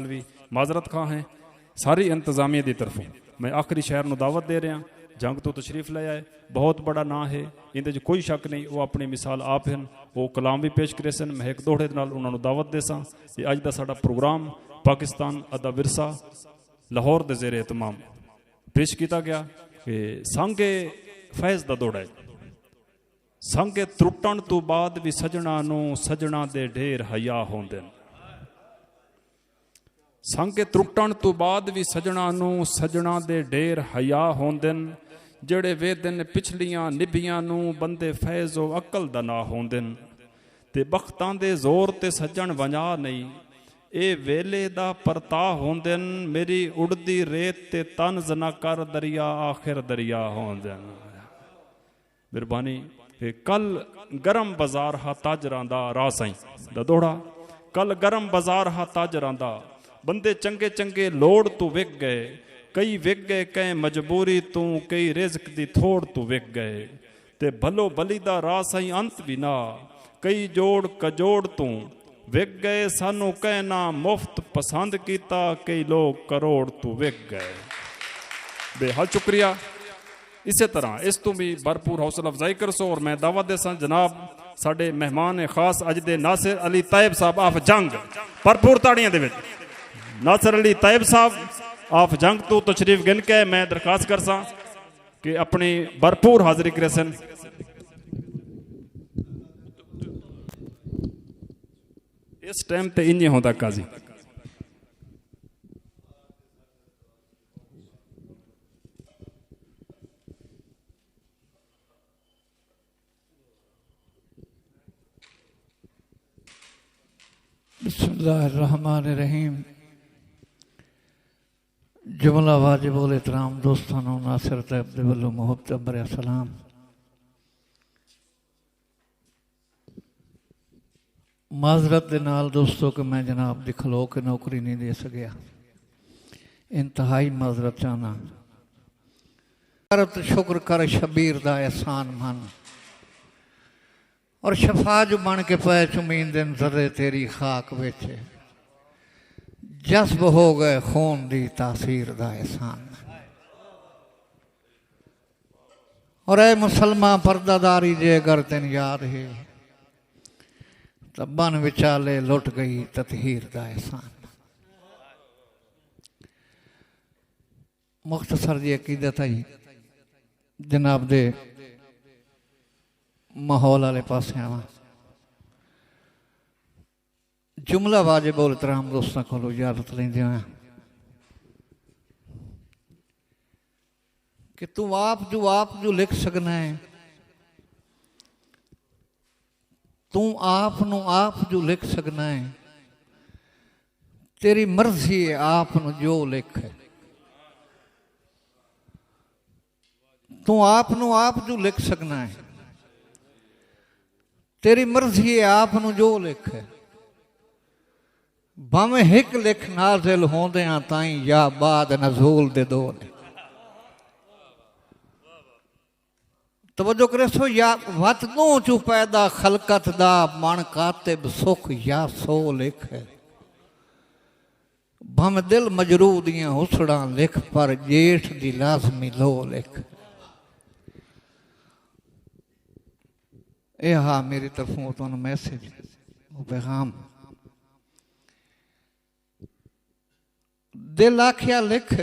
भी माजरत खां हैं सारी इंतजामिया की तरफों। मैं आखिरी शहर में दावत दे रहा, जंग तो तशरीफ ले आए, बहुत बड़ा ना है, इन्हें कोई शक नहीं, वो अपनी मिसाल आप हैं, वो कलाम भी पेश करे सन। मैं एक दोहरे नाल उन्होंने दावत दे सा कि अज का साडा प्रोग्राम पाकिस्तान अदा विरसा लाहौर के जेरे एहतमाम पेश किया गया कि सांगे फैज़ का दौड़ा है। सांगे त्रुटन तो बाद भी सजना नूं सजना दे ढेर हया होंदे न। सांगे त्रुटन तो बाद भी सजना नूं सजना दे ढेर हया होंदे न। जेड़े वेदन पिछलियां निभियां नूं बंदे फैज़ो अकल दा ना होंदे न। ते बख्तां दे जोर ते सज्जन वंजा नहीं, ए वेले दा परता होंदे न। मेरी उड़दी रेत ते तन जना कर दरिया आखिर दरिया होंदे न। मेहरबानी कल गरम बाजार हा ताजरां दा राह साईं दा दोड़ा। कल गरम बाजार हा ताजरां दा बंदे चंगे चंगे लोड़ तू विक गए, कई विक गए कई मजबूरी तू, कई रिज़्क दी थोड़ तू विक गए। ते भलो भली दा राह साईं अंत भी ना, कई जोड़ कजोड़ तू विक गए। सानू कहना मुफ्त पसंद कीता, कई लोग करोड़ तू विक गए। बेहद शुक्रिया। इसे तरह इस तू भी भरपूर हौसला अफजाई करसो। और मैं दावत दे सन जनाब साडे मेहमान खास अज दे नासिर अली तायब साहब आफ जंग, भरपूर ताड़ियां दे विच नासिर अली तायब साहब आफ जंग तो तशरीफ गिन के मैं दरखास्त कर सा कि अपनी भरपूर हाजिरी करे सन। इस टाइम ते इंज होंदा काजी। बिस्मिल्लाहिर्रहमानिर्रहीम। जुमला वाजिबुल इहतराम दोस्तानों, नासिर तैयब दे वल्लों मुहब्बत भरे सलाम। माजरत दे नाल दोस्तों कि मैं जनाब दी खलो के नौकरी नहीं दे सकिया, इंतहाई माजरत चाहना। करत शुक्र कर शबीर दा एहसान मन, और शफा जो बन के पै चुमीन दिन जरे तेरी खाक विच, जज्ब हो गए खून दी तासीर दा एहसान। और ए मुसलमान पर्दादारी जे अगर तेन याद है, तब बन विचाले लुट गई ततहीर दा एहसान। मुख्तसर जी अकीदत आई जनाब दे माहौल वाले पास आवा। जुमला वाजिबुल इहतराम दोस्तों को इजाजत लेंदे हैं कि तू आप जो लिख सकना है, तू आप जो लिख सकना है, तेरी मर्जी है आप जो लिख है। तू आप जो लिख सकना है, तेरी मर्जी है आप जो लिख है। भावें हिक लिख नाजिल होंदे ताई या बाद नज़ूल दे दो ने। तवज्जो करे सो या वत दो चू पैदा खलकत दा मन कातिब सुख या सो लिख है। भावें दिल मजरू दियां हुसड़ा लिख पर जेठ दी लाजमी लो लिख। ए हाँ मेरी तरफों तो मैसेज पैगाम। दिल आखिया लिख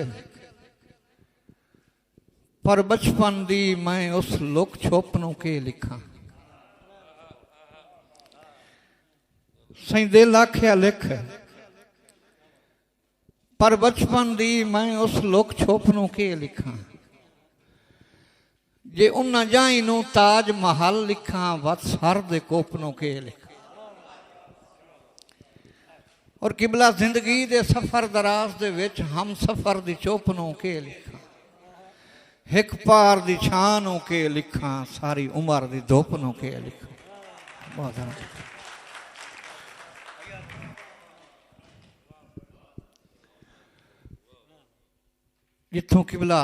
पर बचपन दी मैं उस लुक छुपनों के लिखा। सही दिल आखिया लिख पर बचपन दी मैं उस लुक छुपनों के लिखा। जे उन्ना जाई नू ताज महल लिखा, वत सर दे कोपनों के लिखा। और किबला जिंदगी दे सफर दराज दे विच हम सफर दी चोपनों के लिखा। हिक पार दी छानों के लिखा, सारी उम्र दी धोपनों के लिखा। बहुत जिथों किबला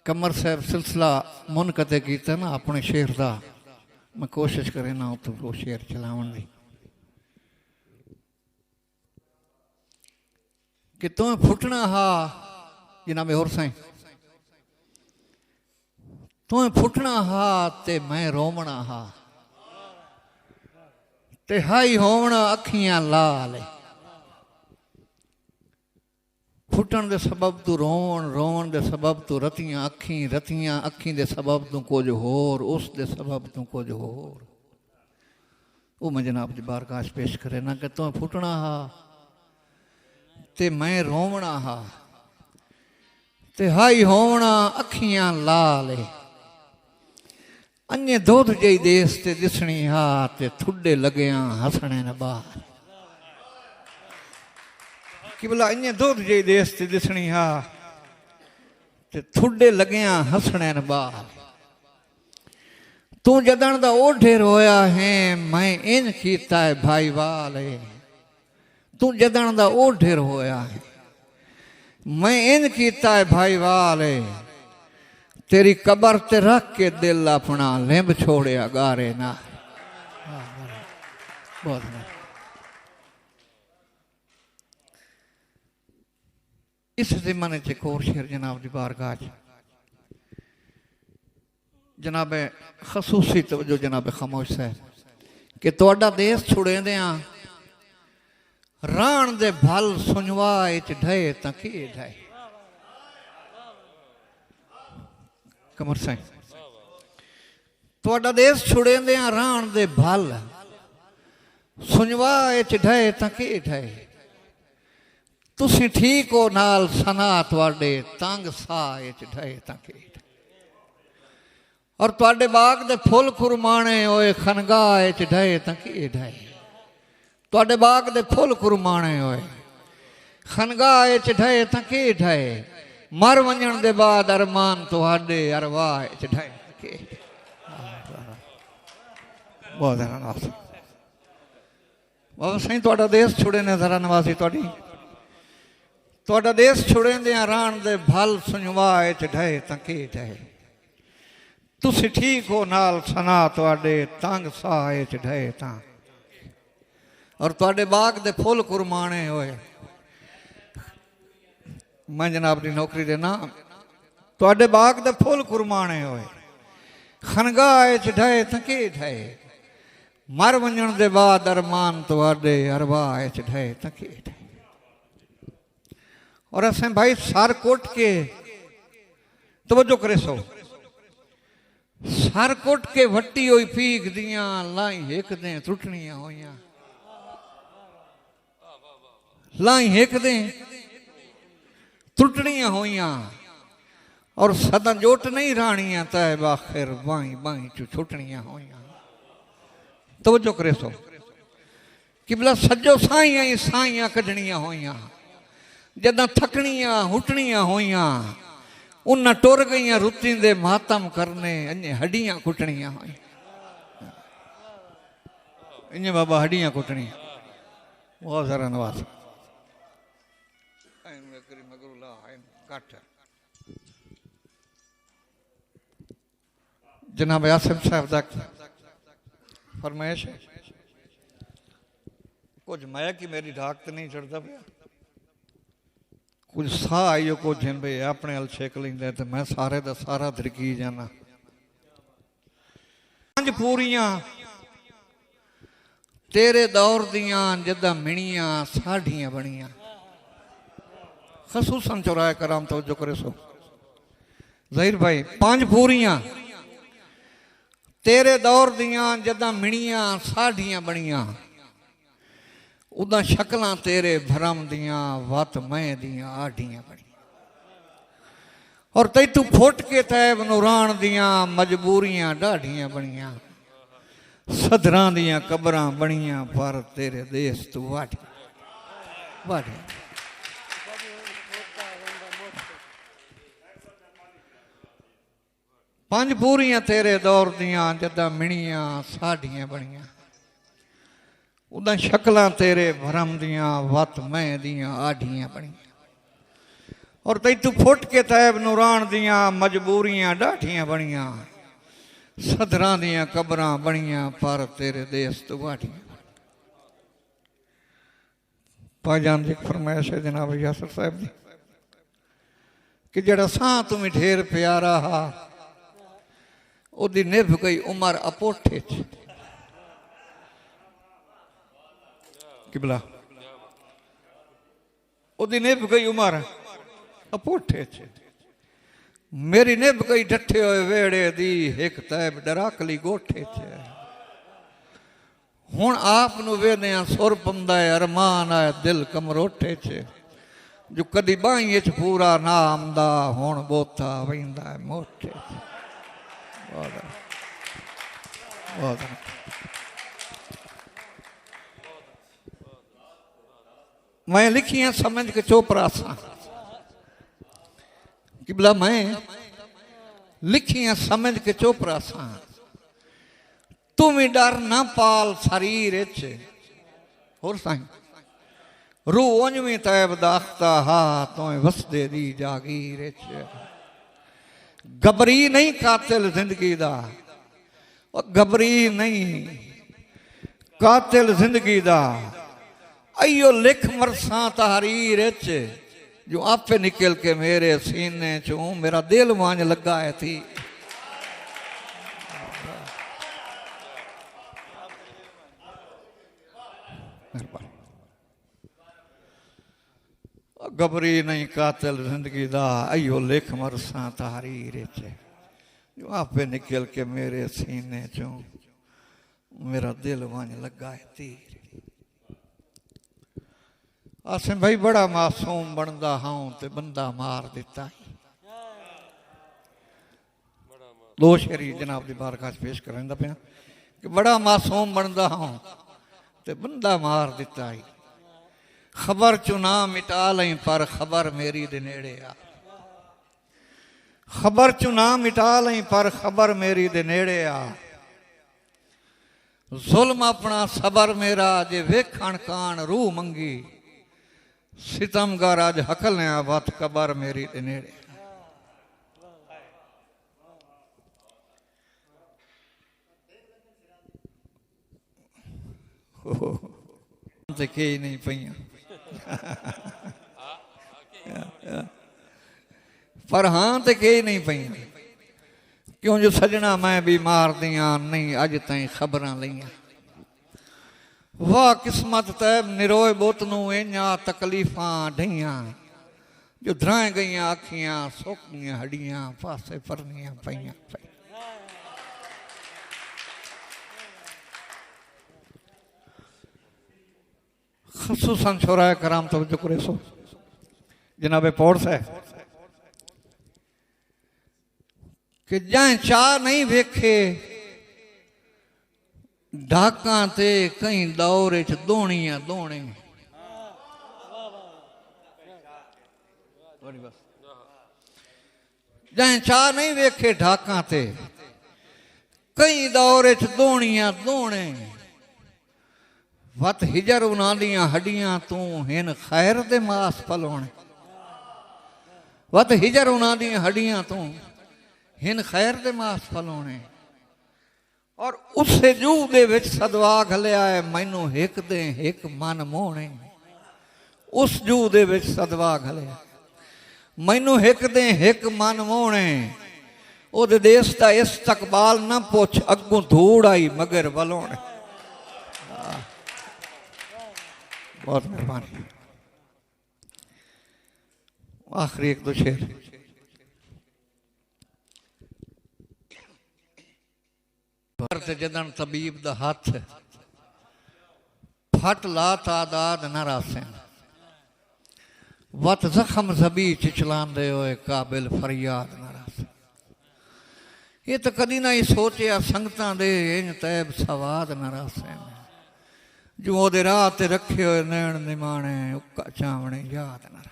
कमर साहब सिलसिला मुनकते किया ना अपने शेर का, मैं कोशिश करें ना तो वो शेर चलावन दी। कि तुम्हें फुटना हा जनाबे होर साईं तुम्हें फुटना हा ते मैं रोवना हा ते हाई होवना अखियां लाल फुटन दे सबब तू रोवन रोवन दे सबब तू रतियां अखी दे सबब तू कुछ होर उस दे सबब तू कुछ होर वो मैं जनाब जी बारगाह पेश करे ना कि तुम्हें फुटना हा ते मैं रोवना हा ते हाई होवना अखियां लाल अन्य दुध जई देस ते दिसनी हा ते थुड्डे लगिया हसने न बाहर कि भला अन्य दुध जई देस ते दिसनी हा ते थुड्डे लगिया हसने न बाहर तू जदन दा ओढ़े रोया है मैं इन कीता है भाई वाले तू जदन दा ओढ़े रोया है मैं इन कीता है भाई वाले तेरी कबर ते रख के दिल अपना लिंब छोड़िया गारे ना बहुत इस ज़िम्मन च एक और शेर जनाब की बारगाह जनाब खसूसी तवज्जो जनाब खामोश साहब कि तुहाडा देश छुड़े दिया राण दे भल सुनवा ढे तां की ढे कमर साईं तुहाडा देश छुड़े दिया राण दे भल सुनवा ढे तां की ढे तुसी ठीक हो नाल सना तुहाडे तंग साह ढे तां की और तुहाडे बाग दे फुल कुरमाने होए खनगाह ढे तां की ढे तुहाडे बाग दे फुल कुरमाने होए खनगाह ढे तां की ढे मर वञण दे बाद अरमान तुहाडे अरवाह ढे के बहुत धन्यवाद बाबा साईं तुहाडा देश छुड़े ने जरा नवाजी तुहाडी तुहाडा देश छुड़े दिया राण दे भल सुनवाह ढे तां की ढे तुसी ठीक हो नाल सना तुहाडे तंग साह ढे तां और तुहाडे बाग दे फुल कुरमाने होए मैं जनाब की नौकरी देना तुहाडे बाग दे फुल कुरमाने होए खनगाह ढे तां की ढे मर वञण दे बाद अरमान तुहाडे अरवाह ढे तां की ढे और असें भाई सर कुट के तवज्जो करे सो सर कुट के वट्टी हुई पीक दियां लाई हिक दे टुटनियां होइयां लाई हिक दे टुटनियां होइयां और सदा जोट नहीं रानियां तैब आखिर बाई बाई चू छुटनियां होइयां तवज्जो करे सो कि भला सजो साइयां ही साइयां कढनियां होइयां जदा थकनियां हुटनियां होइयां उन्ना टुर गईयां रुती दे मातम करने अन्य हड्डियां कुटनियां होई इन्हें बाबा हड्डियां कुटनियां बहुत सारा नवाज जनाब आसिफ साहब तक फरमाइश है कुछ मैं कि मेरी ढाक तो नहीं चढ़ता पाया कुछ साह आइयो कुछ भाई अपने हल छेक लेंदे तो मैं सारे दा सारा धड़की जाना पंज पूरियां तेरे दौर दियां जदा मिणियां साढ़ियां बनियां खसूसन चौराहे कराम तो जो करे सो जहीर भाई पांच पूरियां तेरे दौर दियां जदा मिणियां साढ़ियां बनियां उदा शक्लां तेरे भरम दियां वत मैं दियां आढ़ियां बनियां और तैतू फुट के तैब नूरान दियां मजबूरियां डाढ़ियां बनियां सदरां दियां कबरां बनियां पर तेरे देश तू वाढ़ी वाढ़ी पंज पूरियां तेरे दौर दियां जदा मिणियां साढ़ियां बनियां उदा शक्लां तेरे भरम दियां वत मैं दियां आढ़ियां बनियां और तैतू फुट के तैब नूरान दियां मजबूरियां डाढ़ियां बनियां सदरां दियां कबरां बनियां पर तेरे देश तू वाढ़ियां भाईजान जी फरमाइश है जनाब यासर साहब जी कि जड़ा सां तुम्हें ढेर प्यारा हा ओदी निभ गई उमर अपोठे च किबला ओदी निभ गई उमर अपोठे च मेरी निभ गई डठे होए वेड़े दी एक तैब डराकली गोठे च हुण आप नूं वेंदे सुर पमदा है अरमान है दिल कमरोठे च जो कदी बाहीं च पूरा ना आमदा हुण बोता वेंदा है मोठे च बहुत मैं लिखियां समझ के चोपड़ा सा किबला मैं लिखियां समझ के चोपड़ा सा तुम ही डर ना पाल शरीर होर साईं रू उंजवी तैब दाख्ता हा तो वसदे दी जागीर घबरी नहीं कातिल जिंदगी दा घबरी नहीं कातिल जिंदगी दा अयो लिख मरसा तहरीर जो आपे निकल के मेरे सीने चों मेरा दिल वांझ लगा है थी घबरी नहीं कातिल जिंदगी दा अयो लिख मरसा तहरीर जो आपे निकल के मेरे सीने चों मेरा दिल वांझ लगा है तीर आसे भाई बड़ा मासूम बनता हाँ तो बंदा मार दिता दो शेरी जनाब की बारगाह पेश कर पाया कि बड़ा मासूम बनता हाँ तो बंदा मार दिता ही खबर चुना मिटा लई पर खबर मेरी दे नेड़े आ खबर चुना मिटा लई पर खबर मेरी दे नेड़े आ जुल्म अपना सबर मेरा जे वेखण कान रूह मंगी सितमगर अज हकल ने वत कबर मेरी दे नेड़े ते के नहीं पईयां पर हाँ तो के नहीं पईयां क्यों जो सजना मैं भी मार दियां नहीं अज ताईं खबर लिया वाह किस्मत तैब निरोए बोत नूं इन्या तकलीफां ढइयां जो धराए गईयां अखियां सुक गईयां हड्डियां पासे परनियां पईयां खसूसन छोराए कराम तवज्जो करे सो जनाबे पौड़ से कि जाए चाह नहीं वेखे ढाका ते कई दौरे च दोणियां दोणे जाए चाह नहीं वेखे ढाका ते कई दौरे च दोणियां दोणे वत हिजर उन्हां दियां हड्डियां तू हिन खैर दे मास पलोणे वत हिजर उन्हां दियां हड्डियां तू हिन खैर दे मास पलोणे और उसे जू दे विच सदवा घलिया है मैनू हिक दे हिक मन मोहने उस जू दे विच सदवा घलिया मैनू हिक दे हिक मन मोहने ओदे देश दा इस्तकबाल ना पुछ अगों धूड़ आई मगर वलोणे बहुत मेहरबानी आखिरी एक दो शेर जदन तबीब दा हाथ फट ला तादाद न रासें वत जख्म जबी चिचलांदे होए काबिल फरियाद न रासें ये तो कदी ना ही सोचिया संगतां दे इन तैब सवाद न रासें जो ओदे राह ते रखे हुए नैण निमाणे उक्का चावणे याद न रासें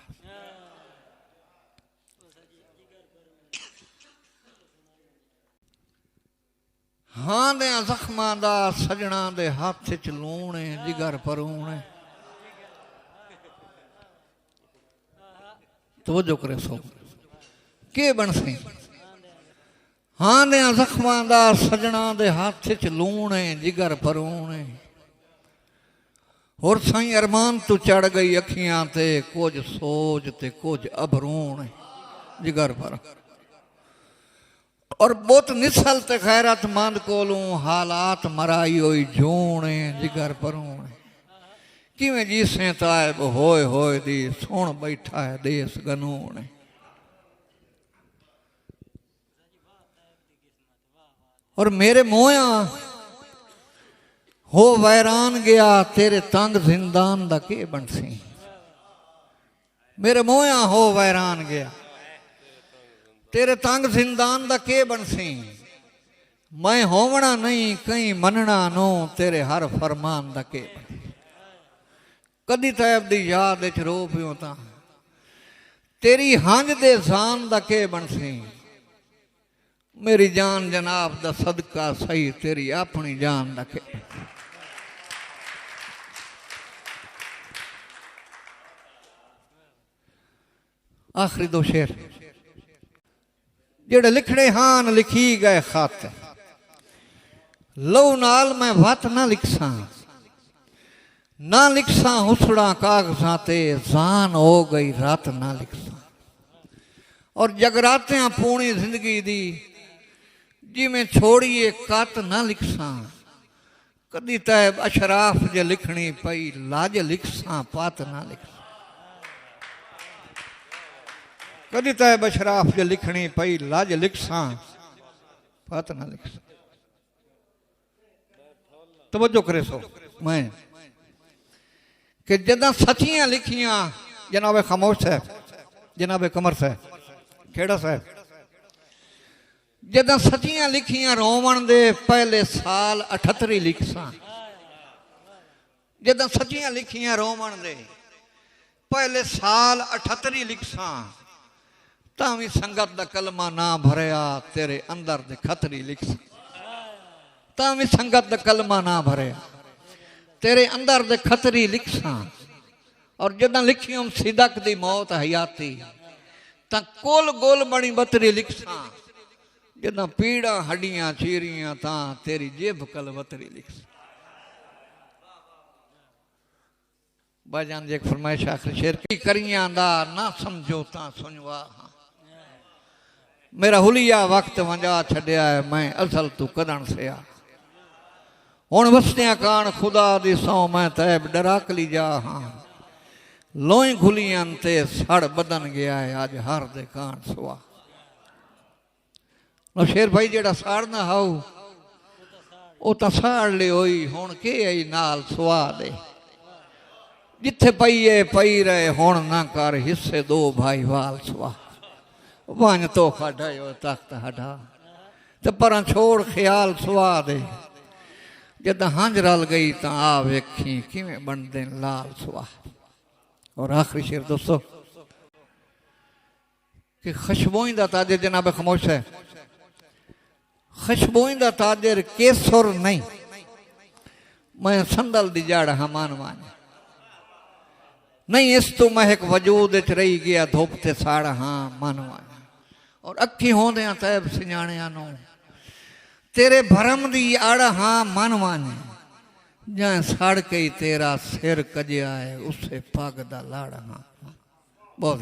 हाँ दे जख्मां दा सजना दे हाथ च लूणे जिगर परूणे तवज्जो करे सो के बन सी हाँ दे जख्मां दा सजना दे हाथ च लूणे जिगर परूणे होर साईं अरमान तू चढ़ गई अखियां ते कुछ सोच ते कुछ अभरून जिगर पर और बहुत निसल ते खैरतमंद कोलों हालात मराई होई जूने जिगर परूण किवें जीसे तायब होए दी सुन बैठा है देश गनून और मेरे मोया हो वैरान गया तेरे तंग जिंदान दा के बनसी मेरे मोया हो वैरान गया तेरे तंग जिंदान दा के बनसी मैं होवना नहीं कहीं मनना नो तेरे हर फरमान दा के कदी तैब दी याद च रो पियो ता तेरी हंज दे जान दा के बनसी मेरी जान जनाब दा सदका सही तेरी अपनी जान दा के आखिरी दो शेर जेड़े लिखने हान लिखी गए खत लहू नाल मैं वत ना लिखसा ना लिखसा हुसड़ा कागजां ते जान हो गई रात ना लिखसा और जगरातियां पूरी जिंदगी दी जिमें छोड़िए कत ना लिखसा कदी तैब अशराफ जे लिखनी पई लाज लिखसा पात ना लिखसा कदी तैब अशराफ जे लिखनी पई लाज लिखसा पात ना लिखसा तवज्जो करे सो मैं कि जदा सचियां लिखियां जनाब खामोश साहब जनाब कमर साहब खेड़ा साहब जदा सचियां लिखियां रोवण दे पहले साल 78 लिखसा जदा सचियां लिखियां रोवण दे पहले साल 78 लिखसा तावी संगत दा कलमा ना भरया तेरे अंदर दे खतरी लिखसा तावी संगत दा कलमा ना भरया तेरे अंदर दे खतरी लिखसा और जदा लिखियों सिदक दी मौत हयाती ता कोल गोल बणी बतरी लिखसा जदा पीड़ा हड्डियां चीरियां ता तेरी जेब कलवतरी लिखसा भाईजान जी एक फरमाइश आखिरी शेर की करियां दा ना समझो ता सुनवा मेरा हुलिया वक्त वंजा छड़िया है मैं असल तू कदन से आ हुण वसदियां कान खुदा दी सौ मैं तैब डराकली जा हाँ लोई खुलियां ते सड़ बदन गया है अज हर दे कान सुआ शेर भाई जेड़ा साड़ना हाउ वो तो साड़ ले होई हुण के आई नाल सुआ दे जिथे पईए पई रहे हुण ना कर हिस्से दो भाई वाल सुआ वन तो हटायो तख्त हटा तो पर छोड़ ख्याल सुआ दे जद हंज रल गई तो आ वेखी किवें बनदे लाल सुआ और आखिरी शेर दोस्तों कि खुशबोई दा ताजर जनाब खामोश है खुशबोई दा ताजर केसुर नहीं मैं संदल दी जड़ हमान मान नहीं इस तो महक वजूद च रही गया धुप ते साड़ हाँ मन मान और अखी होंदे तैब सियाणिया नो तेरे भरम दी आड़ हाँ मन माने जै सड़ के तेरा सिर कजिया है उसे पग दा लाड़ हाँ बहुत